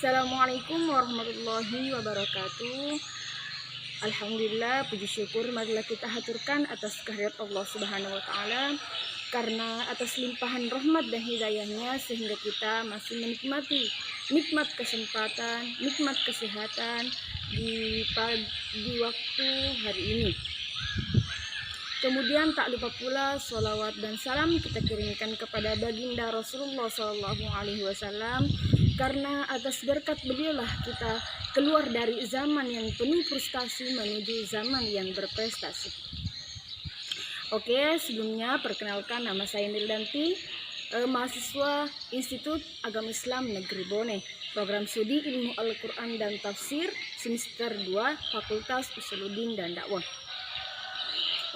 Assalamualaikum warahmatullahi wabarakatuh. Alhamdulillah, puji syukur marilah kita haturkan atas kehadirat Allah Subhanahu wa taala, karena atas limpahan rahmat dan hidayahnya sehingga kita masih menikmati nikmat kesempatan, nikmat kesehatan di waktu hari ini. Kemudian tak lupa pula sholawat dan salam kita kirimkan kepada baginda Rasulullah SAW, karena atas berkat beliaulah kita keluar dari zaman yang penuh frustasi menuju zaman yang berprestasi. Oke, sebelumnya perkenalkan, nama saya Nildanti, mahasiswa Institut Agama Islam Negeri Bone, program studi Ilmu Al-Quran dan Tafsir, semester 2, Fakultas Usuluddin dan Dakwah.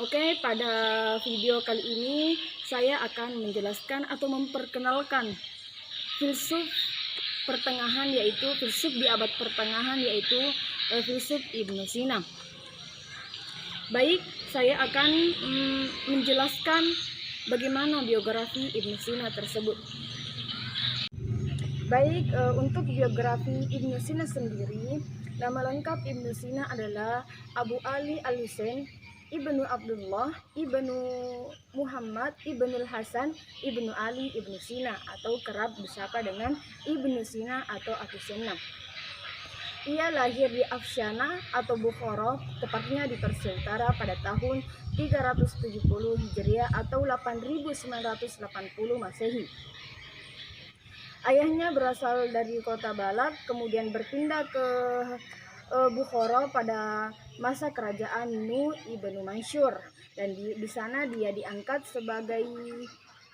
Oke, pada video kali ini saya akan menjelaskan atau memperkenalkan filsuf pertengahan, yaitu filsuf di abad pertengahan, yaitu filsuf Ibnu Sina. Baik, saya akan menjelaskan bagaimana biografi Ibnu Sina tersebut. Baik, untuk biografi Ibnu Sina sendiri, nama lengkap Ibnu Sina adalah Abu Ali Al-Husain Ibnu Abdullah Ibnu Muhammad Ibnu Hasan Ibnu Ali Ibnu Sina, atau kerap disapa dengan Ibnu Sina atau Abu Sina. Ia lahir di Afshana atau Bukhara, tepatnya di Persia Utara pada tahun 370 Hijriah atau 8980 Masehi. Ayahnya berasal dari kota Balak, kemudian berpindah ke Bukhara pada masa kerajaan Nu ibnu Mansur, dan di sana dia diangkat sebagai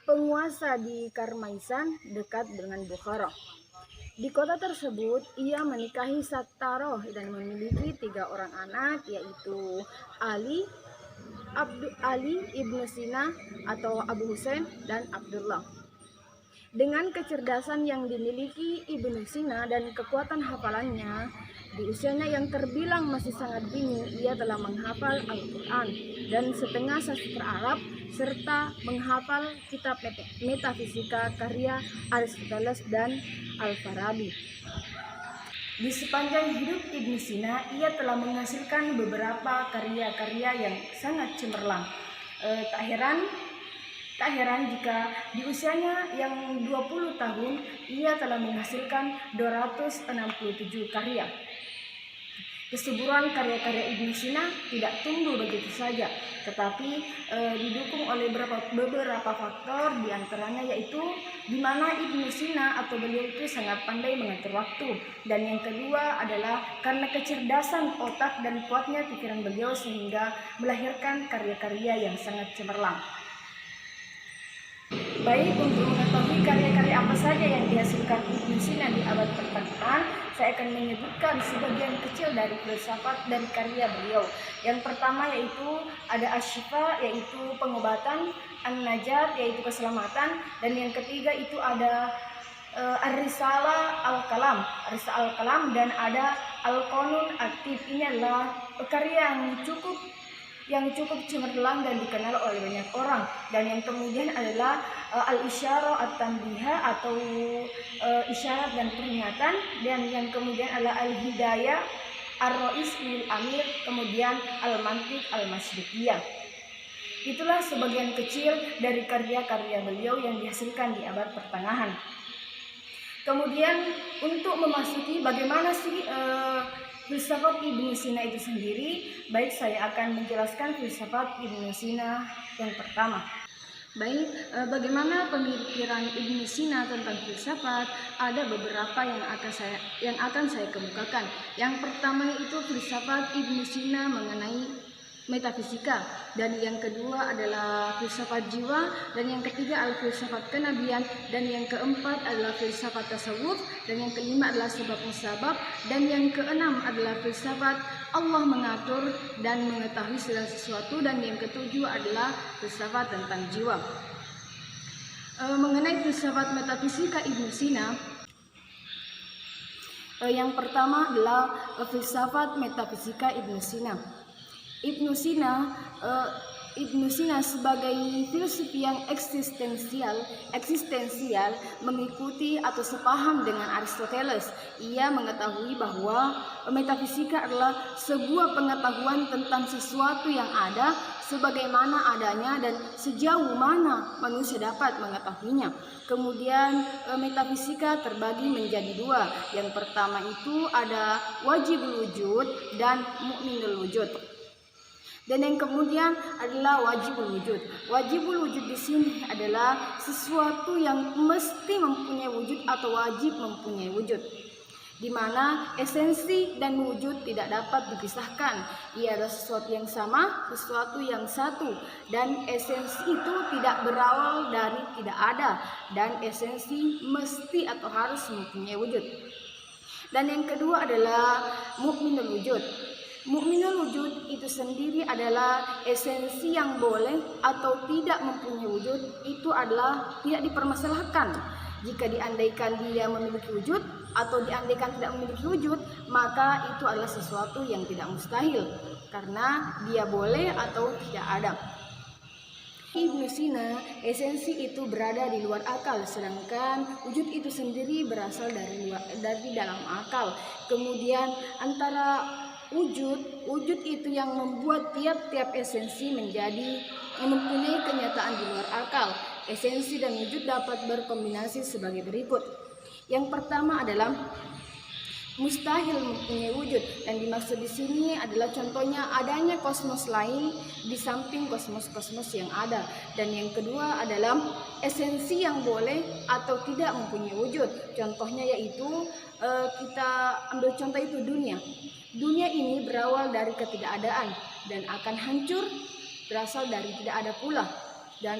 penguasa di Karmaisan dekat dengan Bukhara. Di kota tersebut ia menikahi Sattaroh dan memiliki 3 orang anak, yaitu Ali Ibnu Sina atau Abu Husain dan Abdullah. Dengan kecerdasan yang dimiliki Ibnu Sina dan kekuatan hafalannya, di usianya yang terbilang masih sangat dini, ia telah menghafal Al-Quran dan setengah sastra Arab, serta menghafal kitab metafisika karya Aristoteles dan Al-Farabi. Di sepanjang hidup Ibnu Sina, ia telah menghasilkan beberapa karya-karya yang sangat cemerlang. Tak heran jika di usianya yang 20 tahun ia telah menghasilkan 267 karya. Kesuburan karya-karya Ibnu Sina tidak tumbuh begitu saja, tetapi didukung oleh beberapa faktor, diantaranya yaitu di mana Ibnu Sina atau beliau itu sangat pandai mengatur waktu, dan yang kedua adalah karena kecerdasan otak dan kuatnya pikiran beliau sehingga melahirkan karya-karya yang sangat cemerlang. Baik, untuk mengetahui karya-karya apa saja yang dihasilkan Ibnu Sina di abad pertengahan, saya akan menyebutkan sebagian kecil dari filsafat dari karya beliau. Yang pertama yaitu ada Asy-Syifa, yaitu pengobatan, An-Najat, yaitu keselamatan, dan yang ketiga itu ada Ar-Risalah Al-Kalam, dan ada Al-Qanun Aktif. Ini adalah karya yang cukup cemerlang dan dikenal oleh banyak orang. Dan yang kemudian adalah Al-Isyarah At-Tanbihah atau isyarat dan peringatan, dan yang kemudian adalah Al-Hidayah Ar-Rais lil Amir, kemudian Al-Mantiq Al-Masyriqiyah. Itulah sebagian kecil dari karya-karya beliau yang dihasilkan di abad pertengahan. Kemudian untuk memasuki bagaimana sih filsafat Ibnu Sina itu sendiri, baik, saya akan menjelaskan filsafat Ibnu Sina yang pertama. Baik, bagaimana pemikiran Ibnu Sina tentang filsafat? Ada beberapa yang akan saya kemukakan. Yang pertama itu filsafat Ibnu Sina mengenai metafisika, dan yang kedua adalah filsafat jiwa, dan yang ketiga adalah filsafat kenabian, dan yang keempat adalah filsafat tasawuf, dan yang kelima adalah sebab musabab, dan yang keenam adalah filsafat Allah mengatur dan mengetahui segala sesuatu, dan yang ketujuh adalah filsafat tentang jiwa. Mengenai filsafat metafisika Ibnu Sina, yang pertama adalah filsafat metafisika Ibnu Sina. Ibnu Sina Ibnu Sina sebagai filsuf yang eksistensial mengikuti atau sepaham dengan Aristoteles. Ia mengetahui bahwa metafisika adalah sebuah pengetahuan tentang sesuatu yang ada sebagaimana adanya dan sejauh mana manusia dapat mengetahuinya. Kemudian metafisika terbagi menjadi dua. Yang pertama itu ada wajibul wujud dan mukminul wujud. Dan yang kemudian adalah wajibul wujud. Wajibul wujud di sini adalah sesuatu yang mesti mempunyai wujud atau wajib mempunyai wujud, di mana esensi dan wujud tidak dapat dipisahkan. Ia adalah sesuatu yang sama, sesuatu yang satu, dan esensi itu tidak berawal dari tidak ada, dan esensi mesti atau harus mempunyai wujud. Dan yang kedua adalah mukminul wujud. Mukminul wujud itu sendiri adalah esensi yang boleh atau tidak mempunyai wujud, itu adalah tidak dipermasalahkan. Jika diandaikan dia memiliki wujud atau diandaikan tidak memiliki wujud, maka itu adalah sesuatu yang tidak mustahil karena dia boleh atau tidak ada. Ibnu Sina, esensi itu berada di luar akal, sedangkan wujud itu sendiri berasal dari dalam akal. Kemudian antara wujud itu yang membuat tiap-tiap esensi menjadi mempunyai kenyataan di luar akal. Esensi dan wujud dapat berkombinasi sebagai berikut. Yang pertama adalah mustahil mempunyai wujud, dan dimaksud di sini adalah contohnya adanya kosmos lain di samping kosmos-kosmos yang ada. Dan yang kedua adalah esensi yang boleh atau tidak mempunyai wujud. Contohnya yaitu kita ambil contoh itu dunia. Dunia ini berawal dari ketidakadaan dan akan hancur berasal dari tidak ada pula. Dan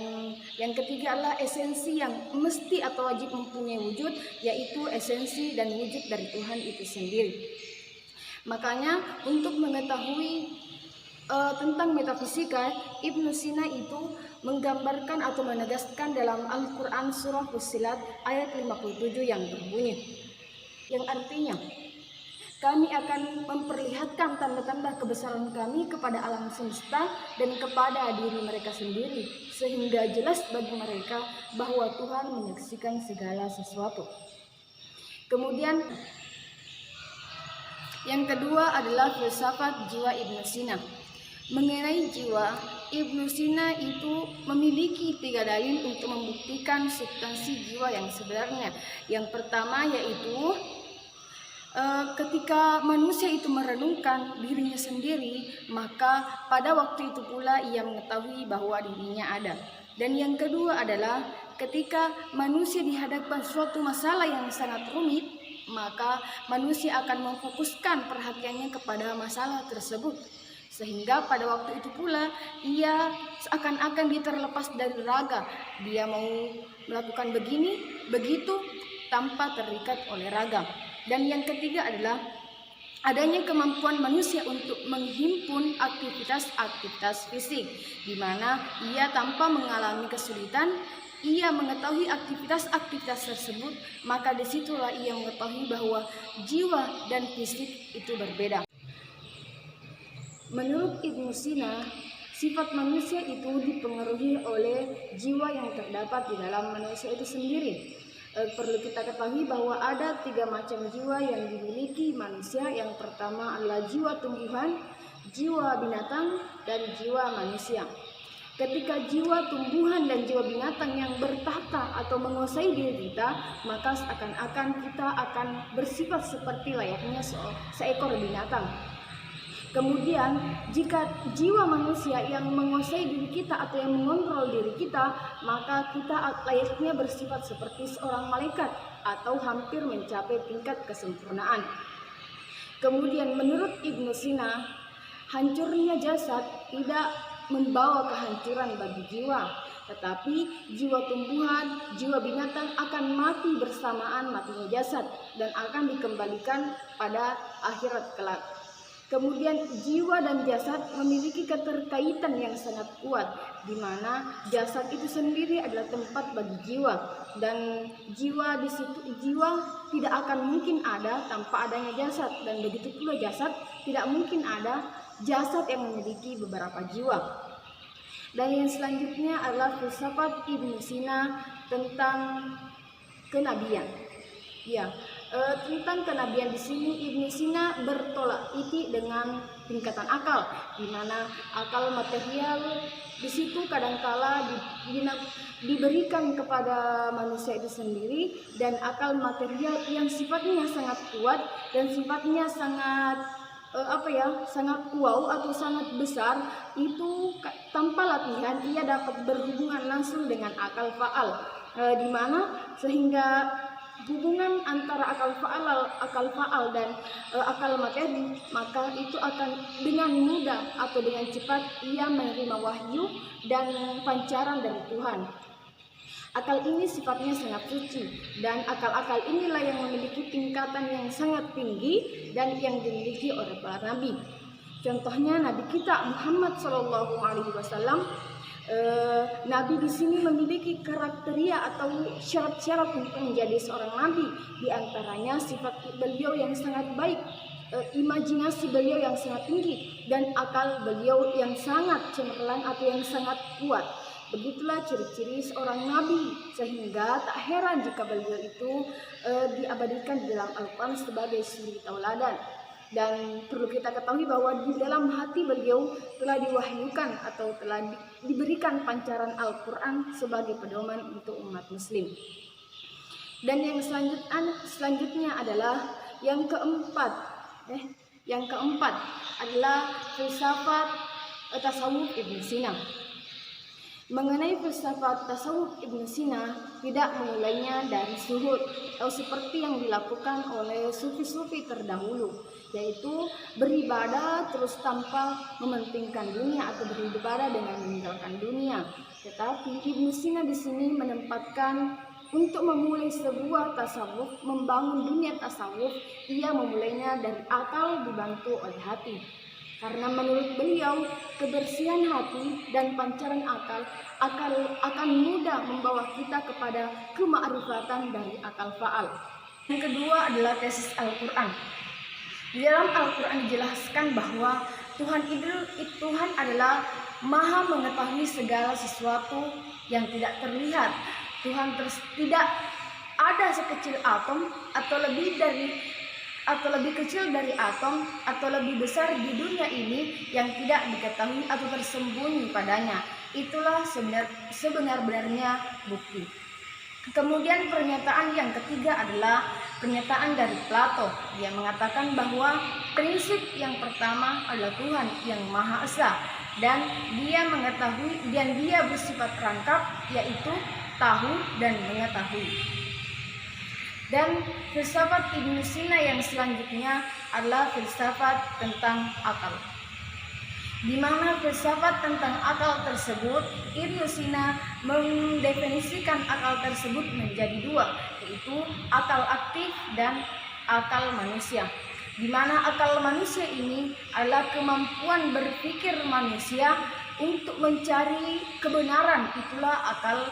yang ketiga adalah esensi yang mesti atau wajib mempunyai wujud, yaitu esensi dan wujud dari Tuhan itu sendiri. Makanya untuk mengetahui tentang metafisika, Ibnu Sina itu menggambarkan atau menegaskan dalam Al-Quran surah Fussilat ayat 57 yang berbunyi, yang artinya, kami akan memperlihatkan tanda-tanda kebesaran kami kepada alam semesta dan kepada diri mereka sendiri, sehingga jelas bagi mereka bahwa Tuhan menyaksikan segala sesuatu. Kemudian yang kedua adalah filsafat jiwa Ibnu Sina. Mengenai jiwa, Ibnu Sina itu memiliki 3 dalil untuk membuktikan substansi jiwa yang sebenarnya. Yang pertama yaitu ketika manusia itu merenungkan dirinya sendiri, maka pada waktu itu pula ia mengetahui bahwa dirinya ada. Dan yang kedua adalah ketika manusia dihadapkan suatu masalah yang sangat rumit, maka manusia akan memfokuskan perhatiannya kepada masalah tersebut, sehingga pada waktu itu pula ia seakan-akan dia terlepas dari raga. Dia mau melakukan begini, begitu tanpa terikat oleh raga. Dan yang ketiga adalah adanya kemampuan manusia untuk menghimpun aktivitas-aktivitas fisik, di mana ia tanpa mengalami kesulitan, ia mengetahui aktivitas-aktivitas tersebut, maka disitulah ia mengetahui bahwa jiwa dan fisik itu berbeda. Menurut Ibnu Sina, sifat manusia itu dipengaruhi oleh jiwa yang terdapat di dalam manusia itu sendiri. Perlu kita ketahui bahwa ada 3 macam jiwa yang dimiliki manusia. Yang pertama adalah jiwa tumbuhan, jiwa binatang, dan jiwa manusia. Ketika jiwa tumbuhan dan jiwa binatang yang bertahta atau menguasai diri kita, maka seakan-akan kita akan bersifat seperti layaknya seekor binatang. Kemudian jika jiwa manusia yang menguasai diri kita atau yang mengontrol diri kita, maka kita layaknya bersifat seperti seorang malaikat atau hampir mencapai tingkat kesempurnaan. Kemudian menurut Ibnu Sina, hancurnya jasad tidak membawa kehancuran bagi jiwa, tetapi jiwa tumbuhan, jiwa binatang akan mati bersamaan matinya jasad dan akan dikembalikan pada akhirat kelak. Kemudian jiwa dan jasad memiliki keterkaitan yang sangat kuat, di mana jasad itu sendiri adalah tempat bagi jiwa, dan jiwa di situ tidak akan mungkin ada tanpa adanya jasad, dan begitu pula jasad tidak mungkin ada jasad yang memiliki beberapa jiwa. Dan yang selanjutnya adalah filsafat Ibnu Sina tentang kenabian. Ya, tentang kenabian di sini Ibnu Sina bertolak itik dengan tingkatan akal, di mana akal material di situ kadangkala diberikan kepada manusia itu sendiri, dan akal material yang sifatnya sangat kuat dan sifatnya sangat sangat wow atau sangat besar, itu tanpa latihan ia dapat berhubungan langsung dengan akal faal, di mana sehingga hubungan antara akal faal dan akal materi, maka itu akan dengan mudah atau dengan cepat ia menerima wahyu dan pancaran dari Tuhan. Akal ini sifatnya sangat suci, dan akal-akal inilah yang memiliki tingkatan yang sangat tinggi dan yang dimiliki oleh para nabi. Contohnya Nabi kita Muhammad SAW. Nabi di sini memiliki kriteria atau syarat-syarat untuk menjadi seorang nabi. Di antaranya sifat beliau yang sangat baik, imajinasi beliau yang sangat tinggi, dan akal beliau yang sangat cemerlang atau yang sangat kuat. Begitulah ciri-ciri seorang nabi, sehingga tak heran jika beliau itu diabadikan di dalam Al-Quran sebagai suri tauladan. Dan perlu kita ketahui bahwa di dalam hati beliau telah diwahyukan atau telah diberikan pancaran Al-Quran sebagai pedoman untuk umat muslim. Dan yang selanjutnya adalah yang keempat adalah filsafat tasawuf Ibnu Sina. Mengenai filsafat tasawuf Ibnu Sina, tidak memulainya dari zuhud atau seperti yang dilakukan oleh sufi-sufi terdahulu, yaitu beribadah terus tanpa mementingkan dunia atau beribadah dengan meninggalkan dunia. Tetapi Ibnu Sina di sini menempatkan untuk memulai sebuah tasawuf, membangun dunia tasawuf, ia memulainya dari akal dibantu oleh hati. Karena menurut beliau, kebersihan hati dan pancaran akal akan mudah membawa kita kepada kemakrifatan dari akal faal. Yang kedua adalah tesis Al-Quran. Di dalam Al-Quran dijelaskan bahwa Tuhan adalah Maha mengetahui segala sesuatu yang tidak terlihat. Tuhan tidak ada sekecil atom atau lebih kecil dari atom atau lebih besar di dunia ini yang tidak diketahui atau tersembunyi padanya. Itulah sebenar-benarnya bukti. Kemudian pernyataan yang ketiga adalah pernyataan dari Plato. Dia mengatakan bahwa prinsip yang pertama adalah Tuhan yang Maha Esa, dan dia mengetahui dan dia bersifat rangkap, yaitu tahu dan mengetahui. Dan filsafat Ibnu Sina yang selanjutnya adalah filsafat tentang akal. Di mana filsafat tentang akal tersebut, Ibnu Sina mendefinisikan akal tersebut menjadi dua, yaitu akal aktif dan akal manusia. Di mana akal manusia ini adalah kemampuan berpikir manusia untuk mencari kebenaran, itulah akal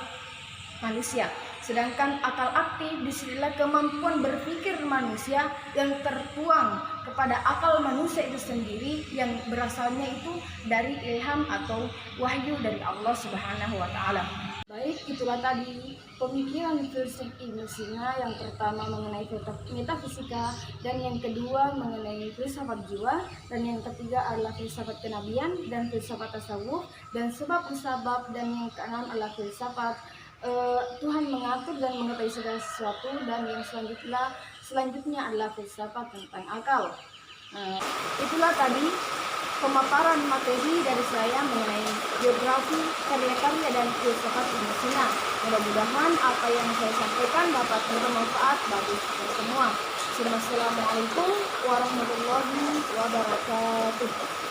manusia. Sedangkan akal aktif disinilah kemampuan berpikir manusia yang tertuang kepada akal manusia itu sendiri, yang berasalnya itu dari ilham atau wahyu dari Allah Subhanahu wa Ta'ala. Baik, itulah tadi pemikiran filsuf Ibnu Sina. Yang pertama mengenai metafisika, dan yang kedua mengenai filsafat jiwa, dan yang ketiga adalah filsafat kenabian dan filsafat tasawuf dan sebab-sebab, dan yang keenam adalah filsafat Tuhan mengatur dan mengetahui segala sesuatu, dan yang selanjutnya adalah filsafat tentang akal. Itulah tadi pemaparan materi dari saya mengenai biografi, karya-karya dan filsafat Ibnu Sina. Mudah-mudahan apa yang saya sampaikan dapat bermanfaat bagi kita semua. Assalamualaikum warahmatullahi wabarakatuh.